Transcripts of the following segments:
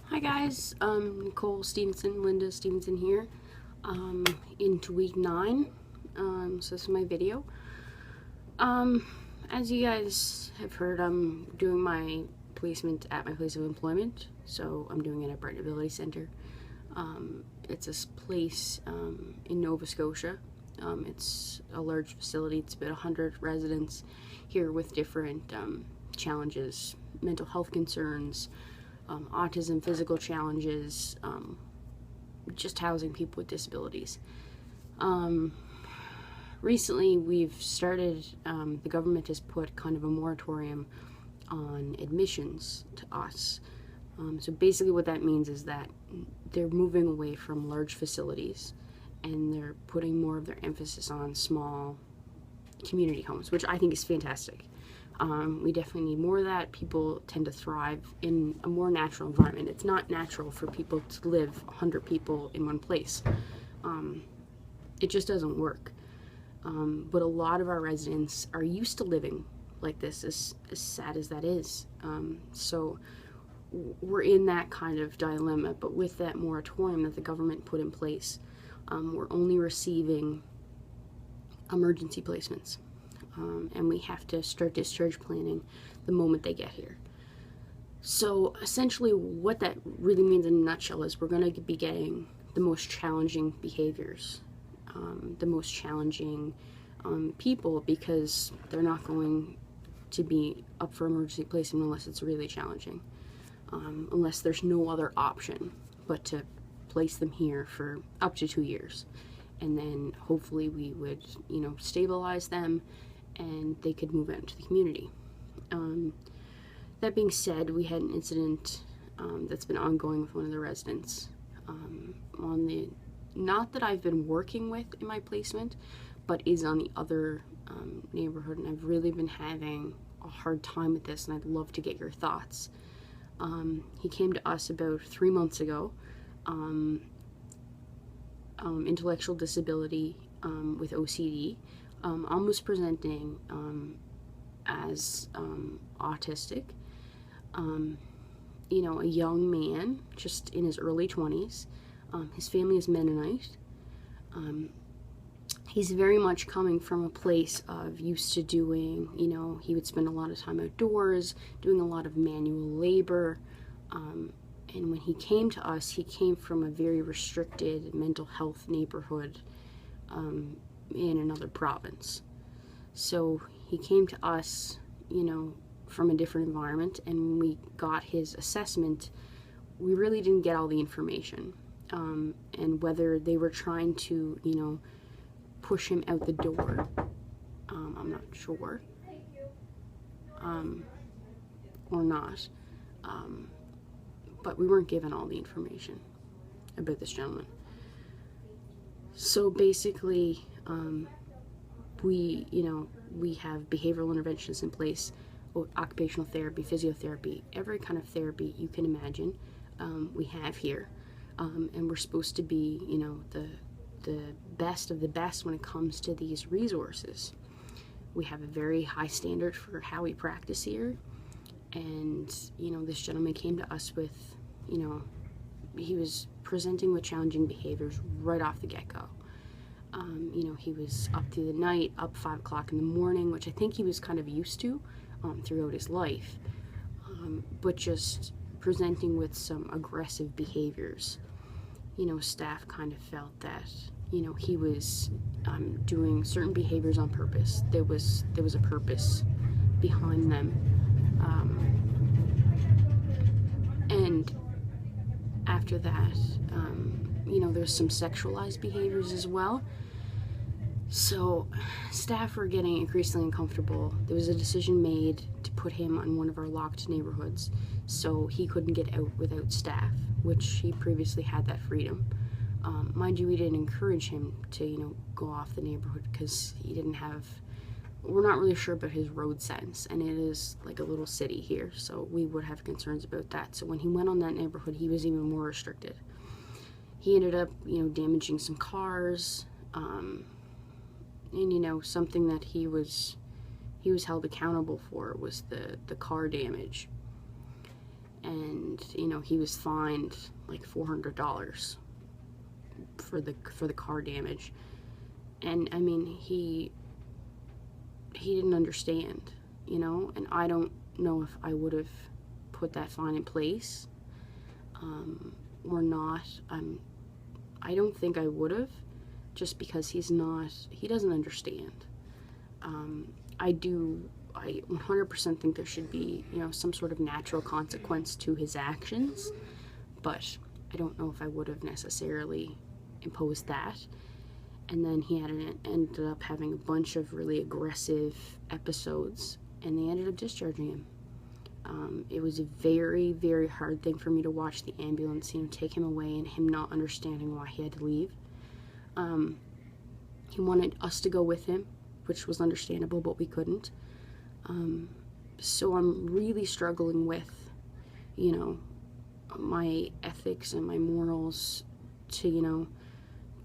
Hi guys, Nicole Stevenson, Linda Stevenson here, into week 9, so this is my video. As you guys have heard, I'm doing my placement at my place of employment, so I'm doing it at Brighton Ability Center. It's a place in Nova Scotia. It's a large facility. It's about 100 residents here with different challenges, mental health concerns, autism, physical challenges, just housing people with disabilities. Recently, we've started, the government has put kind of a moratorium on admissions to us. So basically what that means is that they're moving away from large facilities and they're putting more of their emphasis on small community homes, which I think is fantastic. We definitely need more of that. People tend to thrive in a more natural environment. It's not natural for people to live 100 people in one place. It just doesn't work. But a lot of our residents are used to living like this, as sad as that is. So we're in that kind of dilemma, but with that moratorium that the government put in place, we're only receiving emergency placements. And we have to start discharge planning the moment they get here. So essentially what that really means in a nutshell is we're going to be getting the most challenging behaviors, the most challenging people, because they're not going to be up for emergency placement unless it's really challenging, unless there's no other option but to place them here for up to 2 years. And then hopefully we would, stabilize them and they could move out into the community. That being said, we had an incident that's been ongoing with one of the residents not that I've been working with in my placement, but is on the other neighborhood, and I've really been having a hard time with this, and I'd love to get your thoughts. He came to us about 3 months ago, intellectual disability with OCD, almost presenting as autistic, a young man, just in his early 20s. His family is Mennonite. He's very much coming from a place of used to doing, he would spend a lot of time outdoors, doing a lot of manual labor. And when he came to us, he came from a very restricted mental health neighborhood in another province. So he came to us, from a different environment, and when we got his assessment, we really didn't get all the information. And whether they were trying to, push him out the door, I'm not sure, or not. But we weren't given all the information about this gentleman. So basically, we have behavioral interventions in place, occupational therapy, physiotherapy, every kind of therapy you can imagine, we have here. And we're supposed to be, the best of the best when it comes to these resources. We have a very high standard for how we practice here. And, this gentleman came to us with, he was presenting with challenging behaviors right off the get-go. He was up through the night, up 5 o'clock in the morning, which I think he was kind of used to throughout his life, but just presenting with some aggressive behaviors. Staff kind of felt that, he was doing certain behaviors on purpose. There was a purpose behind them. And after that, there's some sexualized behaviors as well. So staff were getting increasingly uncomfortable. There was a decision made to put him on one of our locked neighborhoods so he couldn't get out without staff, which he previously had that freedom. Mind you, we didn't encourage him to, go off the neighborhood because we're not really sure about his road sense, and it is like a little city here, so we would have concerns about that. So when he went on that neighborhood, he was even more restricted. He ended up, damaging some cars, and, something that he was held accountable for was the car damage. And and you know, he was fined like $400 for the car damage. And I mean, he didn't understand, you know, and I don't know if I would have put that fine in place or not. I don't think I would have, just because he doesn't understand. I 100% think there should be, you know, some sort of natural consequence to his actions, but I don't know if I would have necessarily imposed that. And then he ended up having a bunch of really aggressive episodes, and they ended up discharging him. It was a very, very hard thing for me to watch the ambulance, you know, take him away and him not understanding why he had to leave. He wanted us to go with him, which was understandable, but we couldn't. So I'm really struggling with, you know, my ethics and my morals to, you know,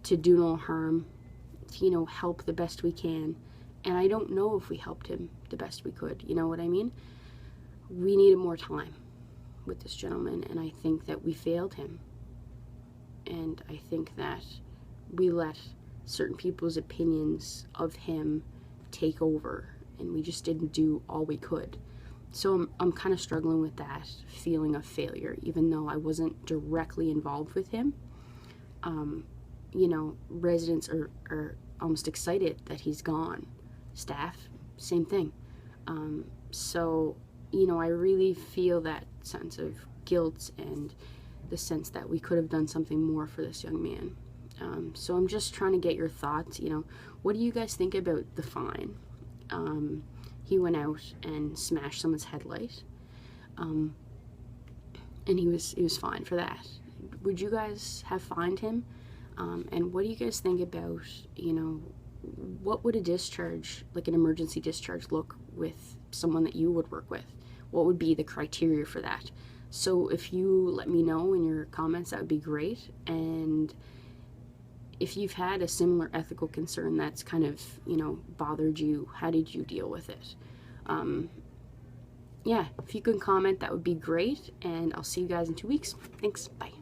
to do no harm, to, you know, help the best we can. And I don't know if we helped him the best we could, you know what I mean? We needed more time with this gentleman, and I think that we failed him. And I think that we let certain people's opinions of him take over, and we just didn't do all we could. So I'm kind of struggling with that feeling of failure, even though I wasn't directly involved with him. You know, residents are almost excited that he's gone. Staff, same thing. So, you know, I really feel that sense of guilt and the sense that we could have done something more for this young man. So I'm just trying to get your thoughts. You know, what do you guys think about the fine? He went out and smashed someone's headlight, and he was fined for that. Would you guys have fined him? And what do you guys think about, you know, what would a discharge, like an emergency discharge, look with someone that you would work with? What would be the criteria for that? So if you let me know in your comments, that would be great. And if you've had a similar ethical concern that's kind of, you know, bothered you, how did you deal with it? Yeah, if you can comment, that would be great. And I'll see you guys in 2 weeks. Thanks. Bye.